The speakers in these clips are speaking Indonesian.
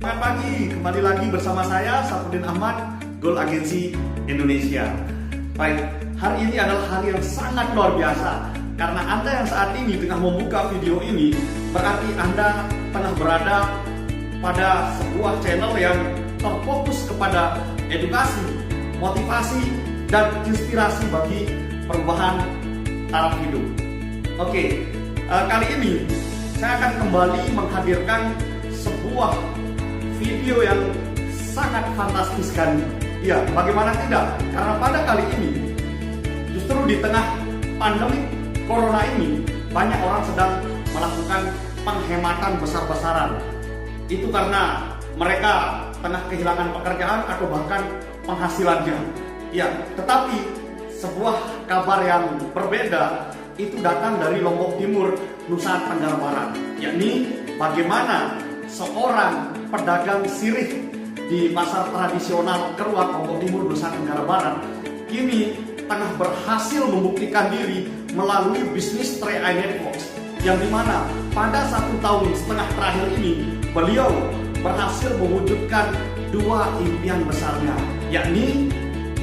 Semangat pagi, kembali lagi bersama saya Sapudin Ahmad, Goal Agency Indonesia. Baik, hari ini adalah hari yang sangat luar biasa karena Anda yang saat ini tengah membuka video ini berarti Anda tengah berada pada sebuah channel yang terfokus kepada edukasi, motivasi, dan inspirasi bagi perubahan taraf hidup. Oke, kali ini saya akan kembali menghadirkan sebuah video yang sangat fantastis kan. Ya, bagaimana tidak? Karena pada kali ini justru di tengah pandemi corona ini banyak orang sedang melakukan penghematan besar-besaran. Itu karena mereka tengah kehilangan pekerjaan atau bahkan penghasilannya. Ya, tetapi sebuah kabar yang berbeda itu datang dari Lombok Timur, Nusa Tenggara Barat, yakni bagaimana seorang pedagang sirih di pasar tradisional Keruak, Lombok Timur, Nusa Tenggara Barat kini tengah berhasil membuktikan diri melalui bisnis 3i Networks, yang dimana pada 1,5 tahun terakhir ini beliau berhasil mewujudkan dua impian besarnya, yakni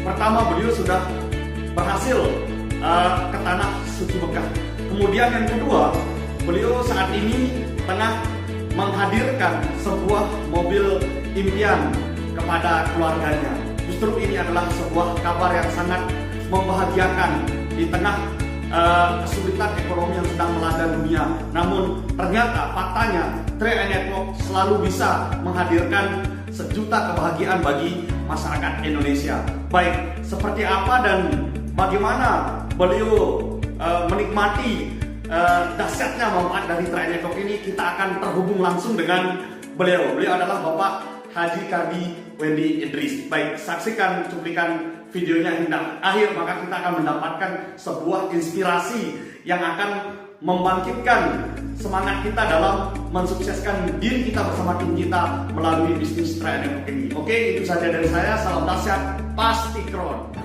pertama beliau sudah berhasil ke tanah suci Mekah. Kemudian yang kedua, beliau saat ini tengah menghadirkan sebuah mobil impian kepada keluarganya. Justru ini adalah sebuah kabar yang sangat membahagiakan di tengah kesulitan ekonomi yang sedang melanda dunia. Namun ternyata faktanya 3i Network selalu bisa menghadirkan sejuta kebahagiaan bagi masyarakat Indonesia. Baik, seperti apa dan bagaimana beliau menikmati dahsyatnya manfaat dari 3i Network ini, kita akan terhubung langsung dengan beliau. Beliau adalah Bapak Haji Kardi Wendy Idris. Baik, saksikan cuplikan videonya hingga akhir, maka kita akan mendapatkan sebuah inspirasi yang akan membangkitkan semangat kita dalam mensukseskan diri kita bersama tim kita melalui bisnis 3i Network ini. Oke, itu saja dari saya. Salam dahsyat, pasti kron.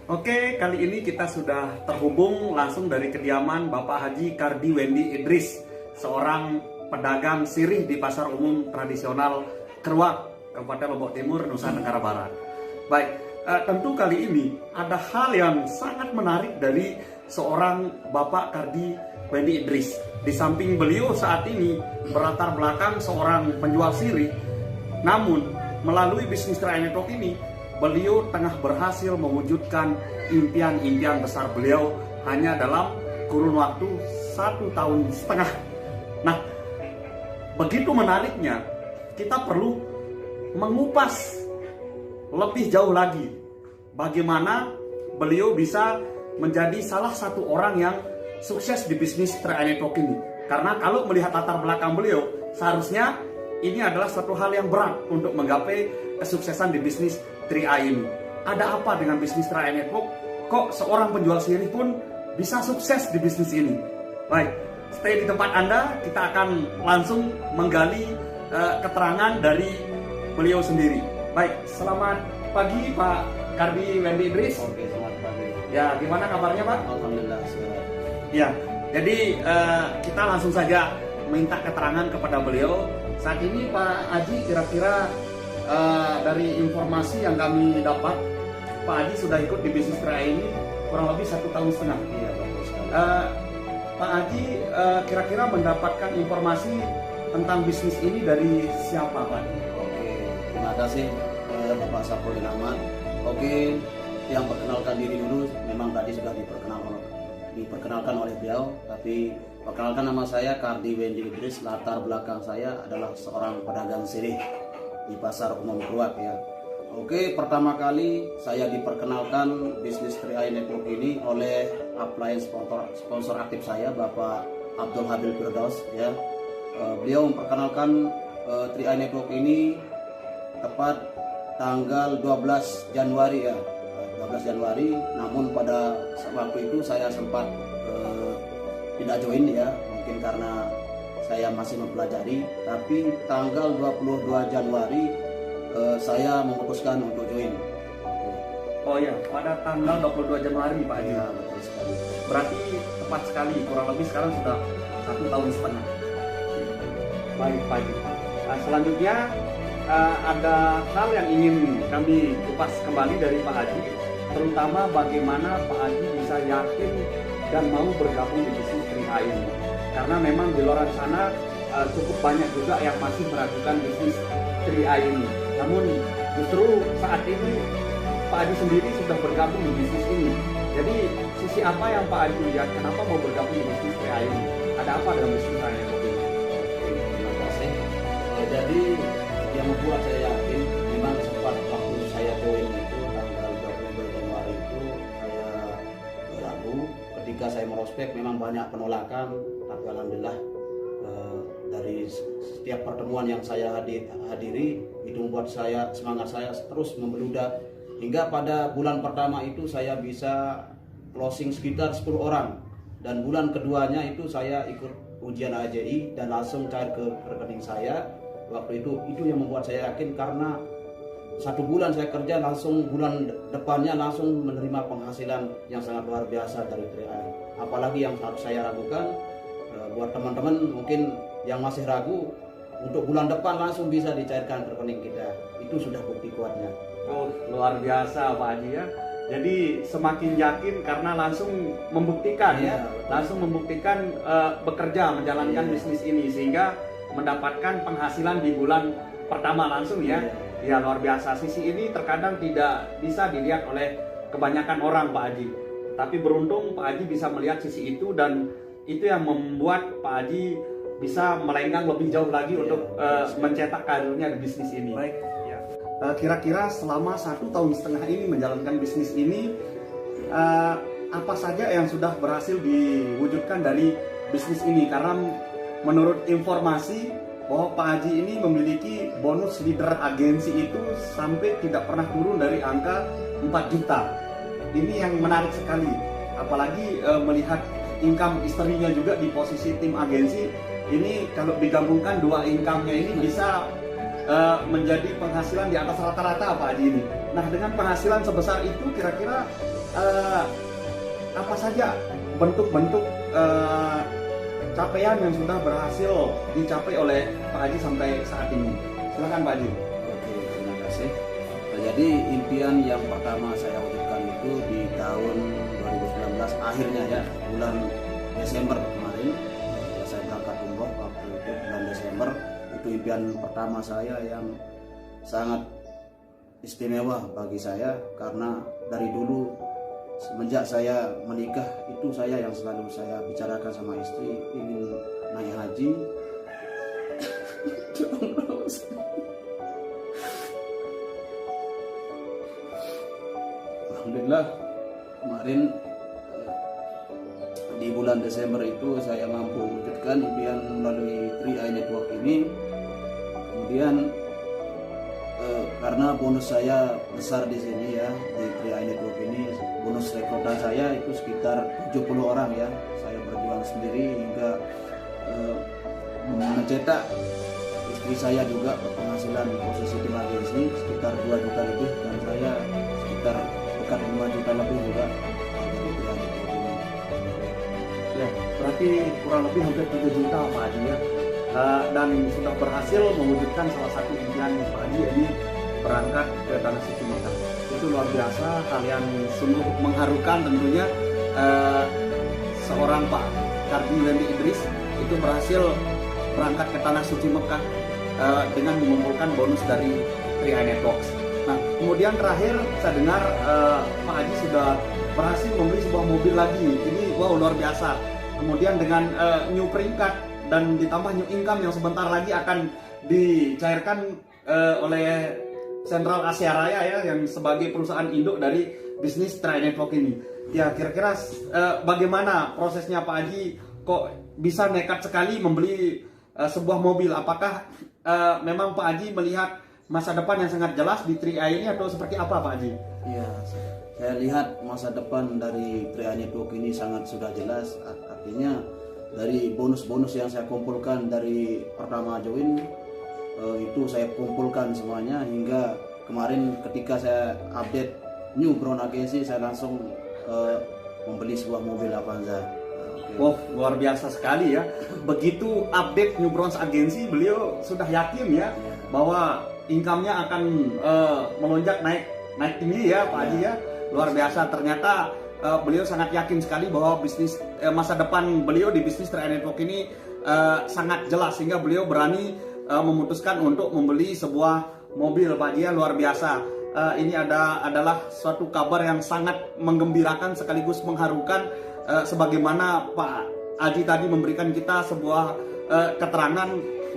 Oke, kali ini kita sudah terhubung langsung dari kediaman Bapak Haji Kardi Wendy Idris, seorang pedagang sirih di pasar umum tradisional Keruak, Kabupaten Lombok Timur, Nusa Tenggara Barat. Baik, tentu kali ini ada hal yang sangat menarik dari seorang Bapak Kardi Wendy Idris. Di samping beliau saat ini berlatar belakang seorang penjual sirih, namun melalui bisnis 3i Network ini beliau tengah berhasil mewujudkan impian-impian besar beliau hanya dalam kurun waktu 1,5 tahun. Nah, begitu menariknya, kita perlu mengupas lebih jauh lagi bagaimana beliau bisa menjadi salah satu orang yang sukses di bisnis 3i Network ini. Karena kalau melihat latar belakang beliau, seharusnya ini adalah suatu hal yang berat untuk menggapai kesuksesan di bisnis 3i ini. Ada apa dengan bisnis 3i Network? Kok seorang penjual sirih pun bisa sukses di bisnis ini? Baik, stay di tempat Anda, kita akan langsung menggali keterangan dari beliau sendiri. Baik, selamat pagi Pak Kardi Wendy Idris. Oke, selamat pagi. Ya, gimana kabarnya Pak? Alhamdulillah, sehat. Ya, jadi kita langsung saja minta keterangan kepada beliau. Saat ini Pak Haji, kira-kira dari informasi yang kami dapat, Pak Haji sudah ikut di bisnis 3i ini kurang lebih 1,5 tahun. Iya, bagus sekali. Pak Pak Haji kira-kira mendapatkan informasi tentang bisnis ini dari siapa, Pak? Oke, terima kasih Bapak Saprudin Ahmad. Oke, yang perkenalkan diri dulu, memang tadi sudah diperkenalkan oleh beliau, tapi perkenalkan nama saya Kardi Wendy Idris. Latar belakang saya adalah seorang pedagang sirih di pasar umum Keruak ya. Oke, pertama kali saya diperkenalkan bisnis 3i Network ini oleh upline sponsor aktif saya, Bapak Abdul Habil Firdaus ya. Beliau memperkenalkan 3i Network ini tepat tanggal 12 Januari ya. 12 Januari, namun pada waktu itu saya sempat tidak join ya, mungkin karena saya masih mempelajari, tapi tanggal 22 Januari saya memutuskan untuk join. Oh ya, pada tanggal 22 Januari Pak Haji. Ya, betul sekali. Berarti tepat sekali, kurang lebih sekarang sudah 1 tahun setengah. Baik Pak Haji. Selanjutnya ada hal yang ingin kami kupas kembali dari Pak Haji, terutama bagaimana Pak Haji bisa yakin dan mau bergabung di bisnis 3i ini. Karena memang di luar sana cukup banyak juga yang masih meragukan bisnis 3i ini. Namun justru saat ini Pak Haji sendiri sudah bergabung di bisnis ini. Jadi sisi apa yang Pak Haji lihat kenapa mau bergabung di bisnis 3i ini? Ada apa dalam bisnis 3i ini? Terima kasih. Jadi yang membuat saya yakin, memang sempat waktu saya join itu tanggal 22 Januari itu saya ragu. Ketika saya merospek memang banyak penolakan, tapi alhamdulillah dari setiap pertemuan yang saya hadiri itu membuat semangat saya terus membeludak, hingga pada bulan pertama itu saya bisa closing sekitar 10 orang, dan bulan keduanya itu saya ikut ujian AJI dan langsung cair ke rekening saya. Waktu itu yang membuat saya yakin, karena 1 bulan saya kerja, langsung bulan depannya langsung menerima penghasilan yang sangat luar biasa dari 3i. Apalagi yang harus saya ragukan, buat teman-teman mungkin yang masih ragu, untuk bulan depan langsung bisa dicairkan ke rekening kita. Itu sudah bukti kuatnya. Oh, luar biasa Pak Haji ya. Jadi semakin yakin karena langsung membuktikan ya, langsung membuktikan bekerja menjalankan bisnis ini sehingga mendapatkan penghasilan di bulan pertama langsung ya. Ya luar biasa. Sisi ini terkadang tidak bisa dilihat oleh kebanyakan orang Pak Haji. Tapi beruntung Pak Haji bisa melihat sisi itu, dan itu yang membuat Pak Haji bisa melenggang lebih jauh lagi untuk mencetak karirnya di bisnis ini. Baik. Ya. Kira-kira selama 1 tahun setengah ini menjalankan bisnis ini, apa saja yang sudah berhasil diwujudkan dari bisnis ini? Karena menurut informasi bahwa Pak Haji ini memiliki bonus leader agensi itu sampai tidak pernah turun dari angka 4 juta. Ini yang menarik sekali. Apalagi melihat income istrinya juga di posisi tim agensi. Ini kalau digabungkan 2 income-nya ini bisa menjadi penghasilan di atas rata-rata Pak Haji ini. Nah, dengan penghasilan sebesar itu kira-kira apa saja bentuk-bentuk capaian yang sudah berhasil dicapai oleh Pak Haji sampai saat ini? Silakan Pak Haji. Oke, terima kasih. Jadi impian yang pertama saya wujudkan itu di tahun 2019 akhirnya ya, bulan Desember kemarin saya berangkat umroh. Waktu itu bulan Desember, itu impian pertama saya yang sangat istimewa bagi saya, karena dari dulu semenjak saya menikah itu saya yang selalu saya bicarakan sama istri, ingin naik haji. Alhamdulillah kemarin di bulan Desember itu saya mampu wujudkan impian melalui 3i Network ini. Kemudian karena bonus saya besar di sini ya, di 3i Network ini, bonus rekrutan saya itu sekitar 70 orang ya. Saya berjuang sendiri hingga mencetak istri saya juga berpenghasilan posisi tim agensi sekitar 2 juta lebih, dan saya sekitar dekat 5 juta lebih juga dari 3i Network ini. Ya, berarti kurang lebih hampir 7 juta Pak Haji ya. Dan sudah berhasil mewujudkan salah satu impian Pak Haji, ini berangkat ke tanah suci Mekah. Itu luar biasa, hal yang sungguh mengharukan tentunya. Seorang Pak Kardi Wendy Idris itu berhasil berangkat ke Tanah Suci Mekah dengan mengumpulkan bonus dari 3i Networks. Nah, kemudian terakhir saya dengar Pak Haji sudah berhasil membeli sebuah mobil lagi. Ini wow, luar biasa. Kemudian dengan new peringkat dan ditambah new income yang sebentar lagi akan dicairkan oleh Sentral Asia Raya ya, yang sebagai perusahaan induk dari bisnis 3i Network ini. Ya, kira-kira bagaimana prosesnya Pak Haji kok bisa nekat sekali membeli sebuah mobil? Apakah memang Pak Haji melihat masa depan yang sangat jelas di 3i ini atau seperti apa Pak Haji? Ya, saya lihat masa depan dari 3i Network ini sangat sudah jelas. Artinya dari bonus-bonus yang saya kumpulkan dari pertama join itu saya kumpulkan semuanya hingga kemarin ketika saya update New Brown Agency saya langsung membeli sebuah mobil Avanza. Wow, luar biasa sekali ya. Begitu update New Bronze Agency, beliau sudah yakin ya bahwa income-nya akan melonjak naik tinggi ya Pak Haji ya. Luar biasa, ternyata beliau sangat yakin sekali bahwa bisnis masa depan beliau di bisnis 3i Network ini sangat jelas, sehingga beliau berani memutuskan untuk membeli sebuah mobil Pak Haji ya. Luar biasa. Ini adalah suatu kabar yang sangat menggembirakan sekaligus mengharukan, sebagaimana Pak Haji tadi memberikan kita sebuah keterangan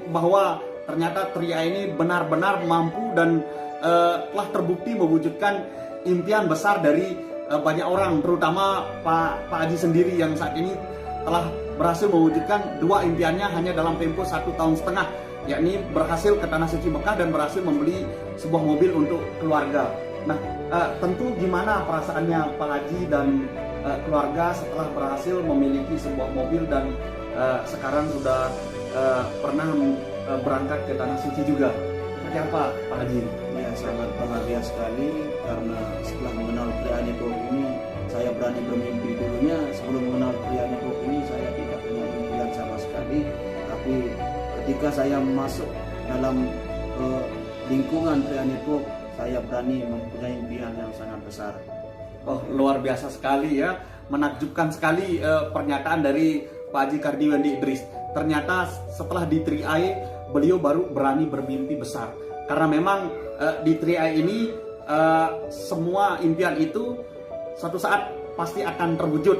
bahwa ternyata 3i ini benar-benar mampu dan telah terbukti mewujudkan impian besar dari banyak orang, terutama Pak Haji sendiri yang saat ini telah berhasil mewujudkan dua impiannya hanya dalam tempo 1,5 tahun, yakni berhasil ke Tanah Suci Mekah dan berhasil membeli sebuah mobil untuk keluarga. Nah, tentu gimana perasaannya Pak Haji dan keluarga setelah berhasil memiliki sebuah mobil dan sekarang sudah pernah berangkat ke Tanah Suci juga. Seperti apa Pak Haji? Ya, sangat bahagia sekali karena setelah mengenal 3i Network ini saya berani bermimpi. Dulunya sebelum mengenal 3i Network ini saya tidak punya impian sama sekali, tapi ketika saya masuk dalam lingkungan 3i Network, saya berani mempunyai impian yang sangat besar. Oh, luar biasa sekali ya, menakjubkan sekali pernyataan dari Pak Haji Kardi Wendy Idris. Ternyata setelah di 3i beliau baru berani bermimpi besar, karena memang di 3i ini semua impian itu suatu saat pasti akan terwujud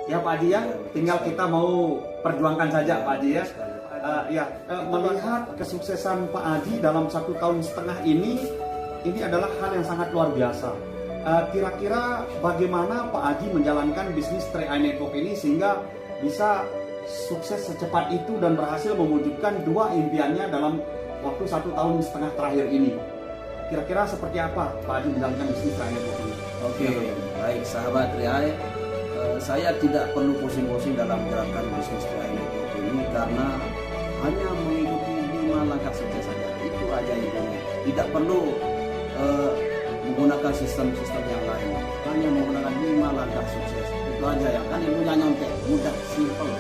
ya Pak Haji ya. Tinggal kita mau perjuangkan saja Pak Haji ya. Melihat kesuksesan Pak Haji dalam 1,5 tahun ini adalah hal yang sangat luar biasa. Kira-kira bagaimana Pak Haji menjalankan bisnis 3i Network ini sehingga bisa sukses secepat itu dan berhasil mewujudkan dua impiannya dalam waktu 1,5 tahun terakhir ini? Kira-kira seperti apa Pak Haji menjalankan bisnis 3i Network ini? Oke, baik sahabat 3i, saya tidak perlu pusing-pusing dalam menjalankan bisnis 3i Network ini karena hanya mengikuti 5 langkah sukses saja. Itu aja intinya. Tidak perlu menggunakan sistem-sistem yang lain, hanya menggunakan 5 langkah sukses. Itu aja yang kan mudah nyontek, mudah, simple.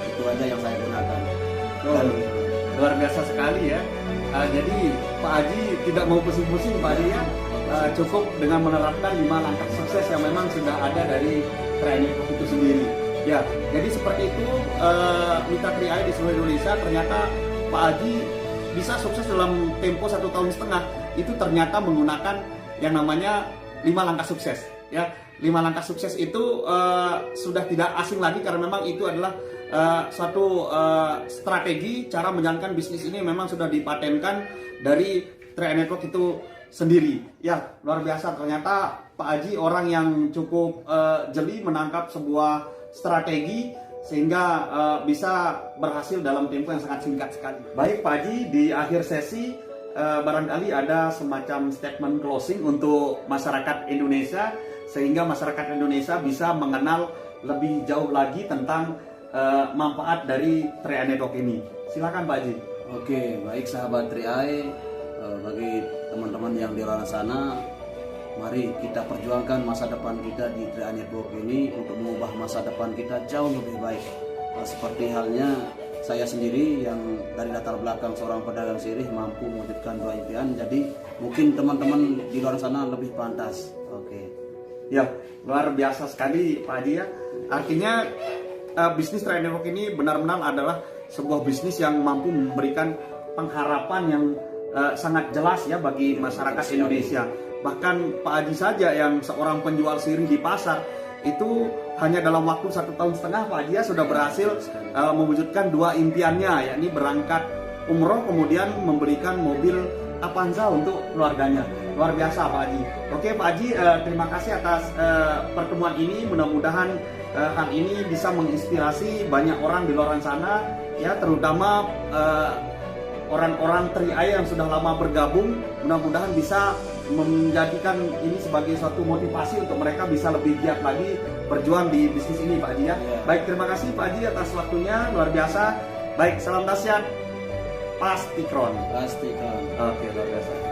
Itu aja yang saya gunakan. Dan luar biasa sekali ya. Jadi Pak Haji tidak mau pusing-pusing Pak Haji ya. Cukup dengan menerapkan 5 langkah sukses yang memang sudah ada dari 3i Network itu sendiri. Ya, jadi seperti itu mitra 3i di seluruh Indonesia. Ternyata Pak Haji bisa sukses dalam tempo 1,5 tahun. Itu ternyata menggunakan yang namanya 5 langkah sukses. Ya, 5 langkah sukses itu sudah tidak asing lagi karena memang itu adalah suatu strategi cara menjalankan bisnis ini memang sudah dipatenkan dari 3i Network itu sendiri. Ya, luar biasa, ternyata Pak Haji orang yang cukup jeli menangkap sebuah strategi sehingga bisa berhasil dalam tempo yang sangat singkat sekali. Baik Pak Haji, di akhir sesi barangkali ada semacam statement closing untuk masyarakat Indonesia sehingga masyarakat Indonesia bisa mengenal lebih jauh lagi tentang manfaat dari 3i Network ini. Silakan Pak Haji. Oke, baik sahabat 3i, bagi teman-teman yang di luar sana, mari kita perjuangkan masa depan kita di 3i Network ini untuk mengubah masa depan kita jauh lebih baik. Seperti halnya saya sendiri yang dari latar belakang seorang pedagang sirih mampu mewujudkan 2 impian, jadi mungkin teman-teman di luar sana lebih pantas. Oke. Ya, luar biasa sekali Pak Haji ya. Artinya bisnis Trade Network ini benar-benar adalah sebuah bisnis yang mampu memberikan pengharapan yang sangat jelas ya bagi masyarakat Indonesia. Bahkan Pak Haji saja yang seorang penjual sirih di pasar itu hanya dalam waktu 1,5 tahun Pak Haji ya sudah berhasil mewujudkan 2 impiannya, yakni berangkat umroh kemudian memberikan mobil Avanza untuk keluarganya. Luar biasa Pak Haji. Oke Pak Haji, terima kasih atas pertemuan ini. Mudah-mudahan hal ini bisa menginspirasi banyak orang di luar sana ya, terutama orang-orang Tri-Aya yang sudah lama bergabung. Mudah-mudahan bisa menjadikan ini sebagai suatu motivasi untuk mereka bisa lebih giat lagi berjuang di bisnis ini Pak Haji ya. Baik, terima kasih Pak Haji atas waktunya, luar biasa. Baik, salam dahsyat Pastikron. Pastikan. Oke, luar biasa.